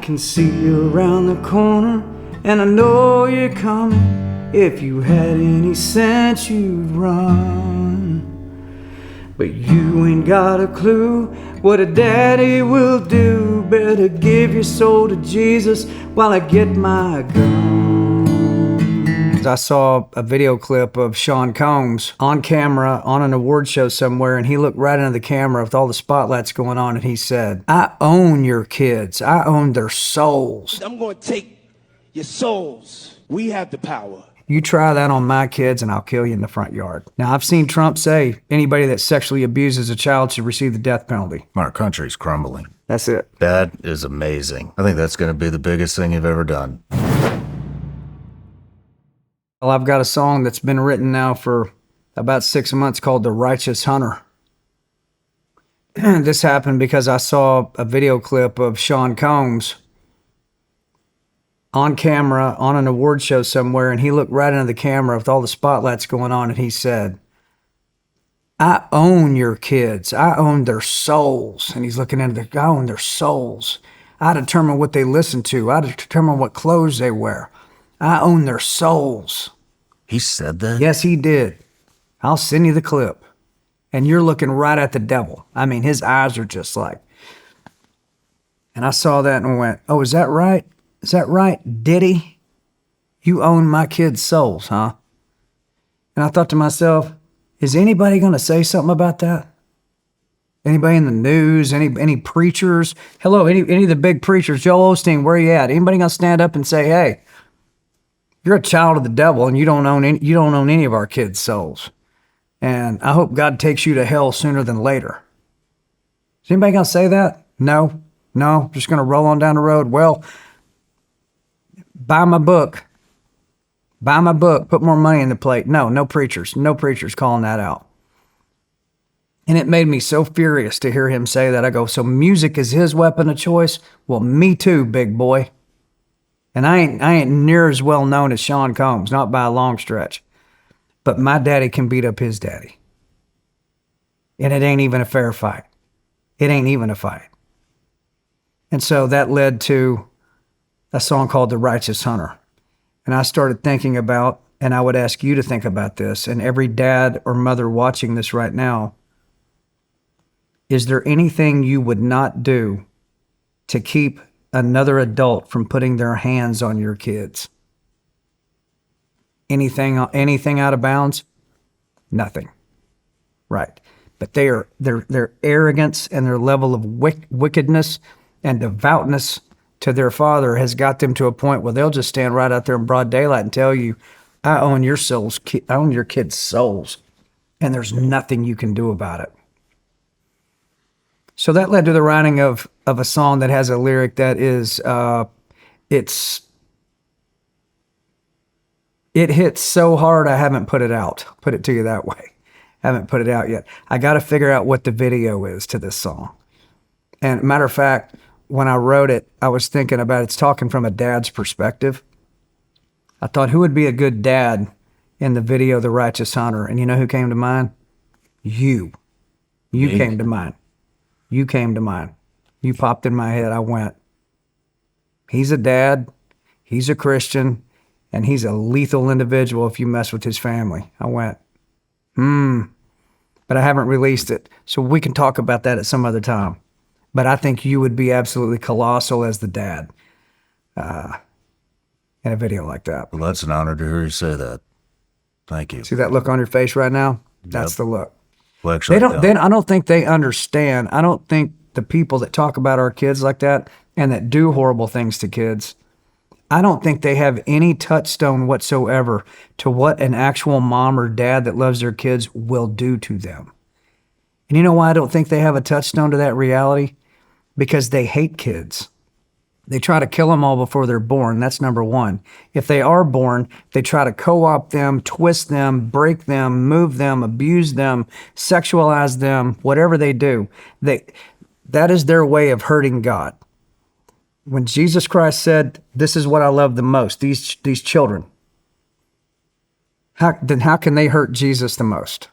can see you around the corner, and I know you're coming. If you had any sense, you'd run. But you ain't got a clue what a daddy will do. Better give your soul to Jesus while I get my gun. I saw a video clip of Shawn on camera on an award show somewhere, and he looked right into the camera with all the spotlights going on, and he said, "I own your kids. I own their souls. I'm going to take your souls. We have the power. You try that on my kids and I'll kill you in the front yard." Now, I've seen Trump say anybody that sexually abuses a child should receive the death penalty. Our country's crumbling. That's it. That is amazing. I think that's going to be the biggest thing you've ever done. Well, I've got a song that's been written now for about 6 months called The Righteous Hunter. This happened because I saw a video clip of Shawn on camera on an award show somewhere, and he looked right into the camera with all the spotlights going on, and he said, "I own your kids. I own their souls." And he's looking into I own their souls. I determine what they listen to. I determine what clothes they wear. I own their souls. He said that? Yes, he did. I'll send you the clip. And you're looking right at the devil. I mean, his eyes are just like. And I saw that and went, "Oh, is that right? Is that right, Diddy? You own my kids' souls, huh?" And I thought to myself, is anybody going to say something about that? Anybody in the news? Any preachers? Hello, any of the big preachers? Joel Osteen, where you at? Anybody going to stand up and say, "Hey, you're a child of the devil, and you don't own any of our kids' souls. And I hope God takes you to hell sooner than later"? Is anybody going to say that? No, just going to roll on down the road. Well, buy my book, put more money in the plate. No preachers calling that out. And it made me so furious to hear him say that. I go, so music is his weapon of choice? Well, me too, big boy. And I ain't near as well known as Shawn Combs, not by a long stretch. But my daddy can beat up his daddy. And it ain't even a fair fight. It ain't even a fight. And so that led to a song called The Righteous Hunter. And I started thinking about, and I would ask you to think about this, and every dad or mother watching this right now, is there anything you would not do to keep another adult from putting their hands on your kids? Anything out of bounds? Nothing. Right. But their arrogance and their level of wickedness and devoutness to their father has got them to a point where they'll just stand right out there in broad daylight and tell you, "I own your souls. I own your kids' souls." And there's nothing you can do about it. So that led to the writing of a song that has a lyric that is, it hits so hard I haven't put it out. Put it to you that way. Haven't put it out yet. I got to figure out what the video is to this song. And matter of fact, when I wrote it, I was thinking about it's talking from a dad's perspective. I thought, who would be a good dad in the video, The Righteous Hunter? And you know who came to mind? You. You came to mind. You came to mind. You popped in my head. I went, he's a dad, he's a Christian, and he's a lethal individual if you mess with his family. I went, but I haven't released it. So we can talk about that at some other time. But I think you would be absolutely colossal as the dad in a video like that. Well, that's an honor to hear you say that. Thank you. See that look on your face right now? That's the look. Flex I right don't think they understand. I don't think the people that talk about our kids like that and that do horrible things to kids, I don't think they have any touchstone whatsoever to what an actual mom or dad that loves their kids will do to them. And you know why I don't think they have a touchstone to that reality? Because they hate kids. They try to kill them all before they're born. That's number one. If they are born, they try to co-opt them, twist them, break them, move them, abuse them, sexualize them, whatever they do. That is their way of hurting God. When Jesus Christ said, "This is what I love the most," these children, how can they hurt Jesus the most?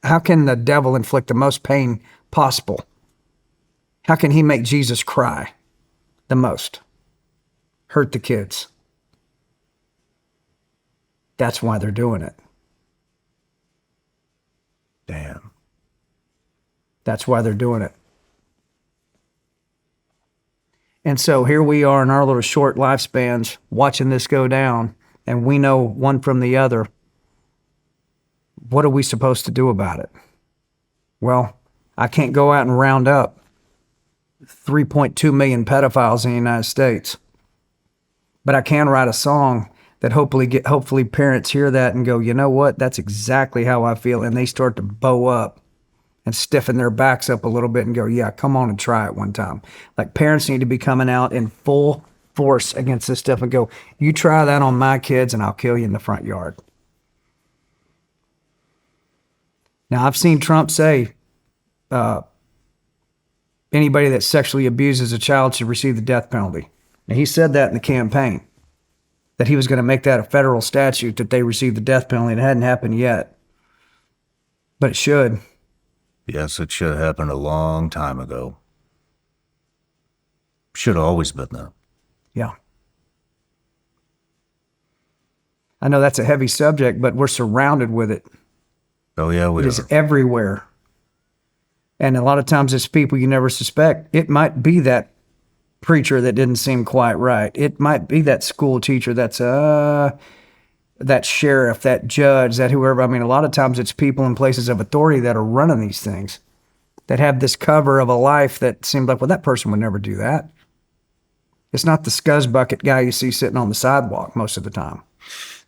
How can the devil inflict the most pain possible? How can he make Jesus cry the most. Hurt the kids. That's why they're doing it. Damn. That's why they're doing it. And so here we are in our little short lifespans watching this go down, and we know one from the other. What are we supposed to do about it? Well, I can't go out and round up 3.2 million pedophiles in the United States, but I can write a song that hopefully parents hear that and go, you know what? That's exactly how I feel. And they start to bow up and stiffen their backs up a little bit and go, yeah, come on and try it one time. Like, parents need to be coming out in full force against this stuff and go, you try that on my kids and I'll kill you in the front yard. Now, I've seen Trump say anybody that sexually abuses a child should receive the death penalty. Now, he said that in the campaign, that he was going to make that a federal statute that they receive the death penalty. It hadn't happened yet, but it should. Yes, it should have happened a long time ago. Should have always been there. Yeah. I know that's a heavy subject, but we're surrounded with it. Oh, yeah, we It are. is everywhere. And a lot of times it's people you never suspect. It might be that preacher that didn't seem quite right. It might be that school teacher that's that sheriff, that judge, that whoever. I mean, a lot of times it's people in places of authority that are running these things, that have this cover of a life that seems like, well, that person would never do that. It's not the scuzz bucket guy you see sitting on the sidewalk most of the time.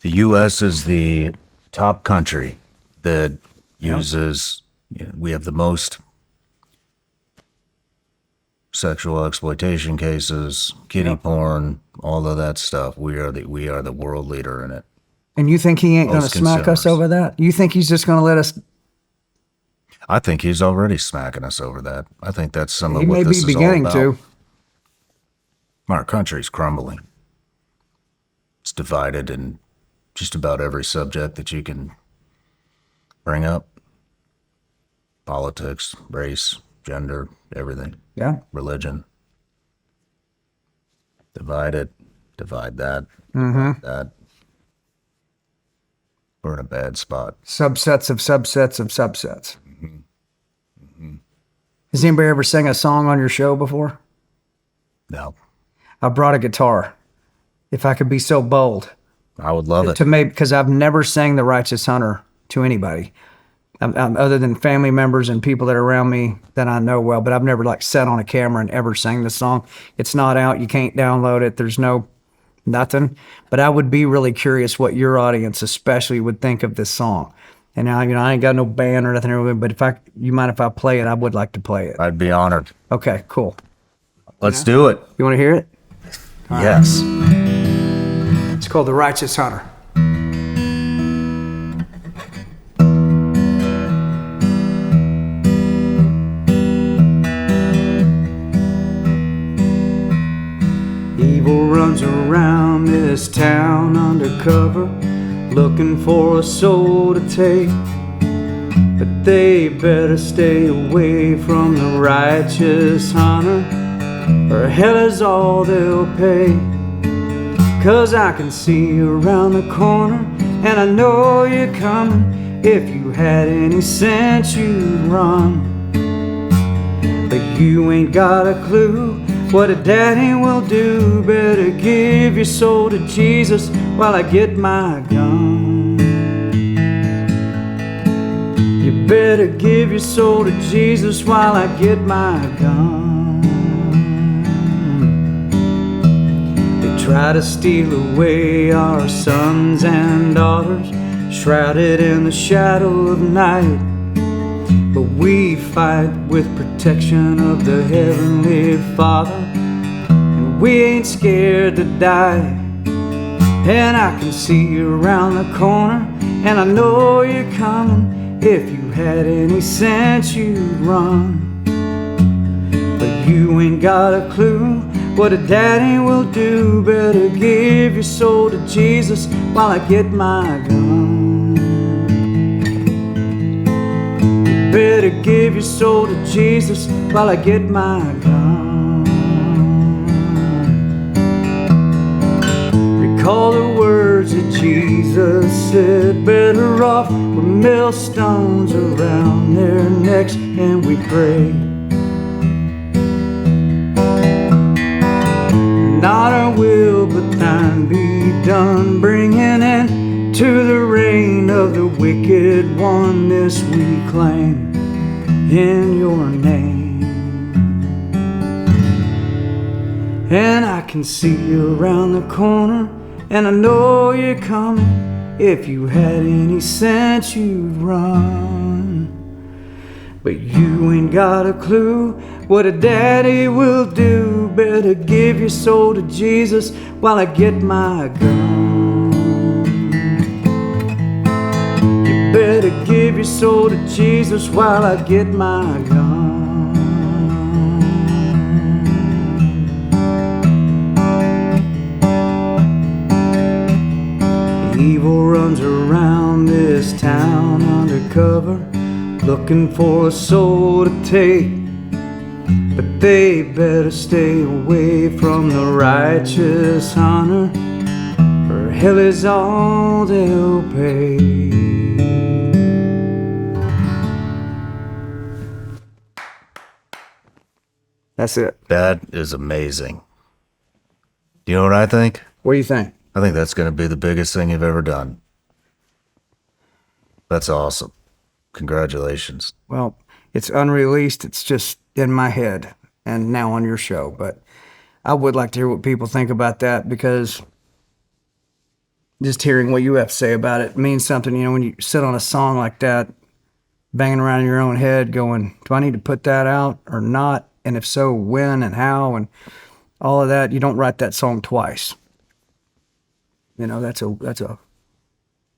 The U.S. is the top country that uses, we have the most sexual exploitation cases, kiddie porn, all of that stuff. We are the world leader in it. And you think he ain't going to Most smack us consumers. over that? You think he's just going to let us? I think he's already smacking us over that. I think that's some He of what may this be is beginning all about. to. Our country's crumbling. It's divided in just about every subject that you can bring up. Politics, race, gender, everything. Yeah. Religion. Divide it, divide that, divide that. We're in a bad spot. Subsets of subsets of subsets. Has anybody ever sang a song on your show before? No, I brought a guitar. If I could be so bold. I would love it. To me, because I've never sang The Righteous Hunter to anybody. Other than family members and people that are around me that I know well, but I've never like sat on a camera and ever sang the song. It's not out. You can't download it. There's nothing. But I would be really curious what your audience especially would think of this song. And now, I ain't got no band or nothing, but you mind if I play it? I would like to play it. I'd be honored. Okay, cool. Let's do it. You want to hear it? Yes. It's called The Righteous Hunter. Evil runs around this town undercover, looking for a soul to take. But they better stay away from the righteous hunter, or hell is all they'll pay. 'Cause I can see you around the corner, and I know you're coming. If you had any sense, you'd run. But you ain't got a clue what a daddy will do. Better give your soul to Jesus while I get my gun. You better give your soul to Jesus while I get my gun. They try to steal away our sons and daughters, shrouded in the shadow of night. But we fight with protection of the Heavenly Father, and we ain't scared to die. And I can see you around the corner, and I know you're coming. If you had any sense, you'd run. But you ain't got a clue what a daddy will do. Better give your soul to Jesus while I get my gun. Better give your soul to Jesus while I get my gun. recall the words that Jesus said, better off with millstones around their necks, and we pray. Not our will, but thine be done, bringing an to the reign of the wicked one. This we claim in your name. And I can see you around the corner, and I know you're coming. If you had any sense, you'd run. But you ain't got a clue what a daddy will do. Better give your soul to Jesus while I get my gun. You better give your soul to Jesus while I get my gun. Evil runs around this town undercover, looking for a soul to take. But they better stay away from the righteous hunter, for hell is all they'll pay. That's it. That is amazing. Do you know what I think? What do you think? I think that's going to be the biggest thing you've ever done. That's awesome. Congratulations. Well, it's unreleased. It's just in my head and now on your show. But I would like to hear what people think about that, because just hearing what you have to say about it means something. You know, when you sit on a song like that, banging around in your own head going, do I need to put that out or not? And if so, when and how and all of that, you don't write that song twice. You know, that's a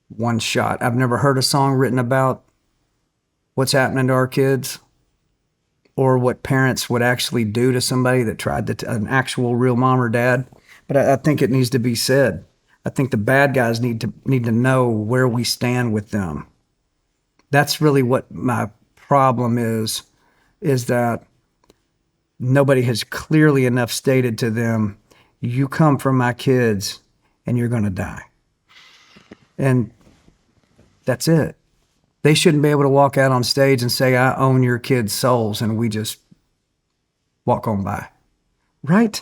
one shot. I've never heard a song written about what's happening to our kids or what parents would actually do to somebody that tried to, an actual real mom or dad. But I think it needs to be said. I think the bad guys need to know where we stand with them. That's really what my problem is that nobody has clearly enough stated to them, you come from my kids and you're going to die. And that's it. They shouldn't be able to walk out on stage and say, I own your kids' souls, and we just walk on by. Right?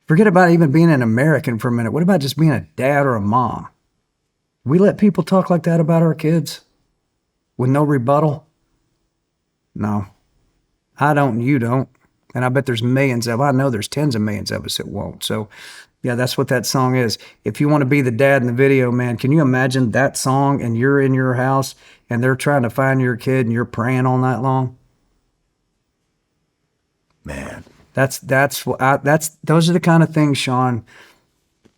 Forget about even being an American for a minute. What about just being a dad or a mom? We let people talk like that about our kids with no rebuttal? No. I don't, you don't. And I bet there's millions of, I know there's tens of millions of us that won't. So yeah, that's what that song is. If you want to be the dad in the video, man, can you imagine that song and you're in your house and they're trying to find your kid and you're praying all night long? Man. Those are the kind of things, Shawn.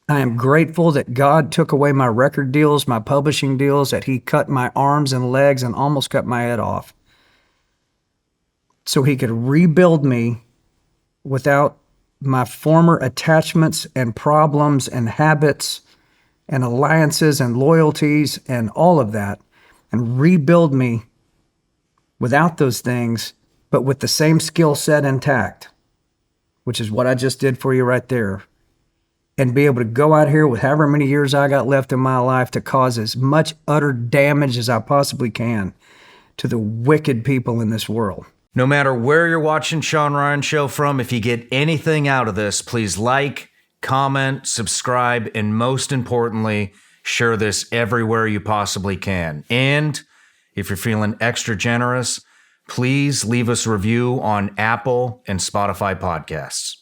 I am grateful that God took away my record deals, my publishing deals, that he cut my arms and legs and almost cut my head off, so he could rebuild me without my former attachments and problems and habits and alliances and loyalties and all of that, and rebuild me without those things, but with the same skill set intact, which is what I just did for you right there, and be able to go out here with however many years I got left in my life to cause as much utter damage as I possibly can to the wicked people in this world. No matter where you're watching Shawn Ryan Show from, if you get anything out of this, please like, comment, subscribe, and most importantly, share this everywhere you possibly can. And if you're feeling extra generous, please leave us a review on Apple and Spotify podcasts.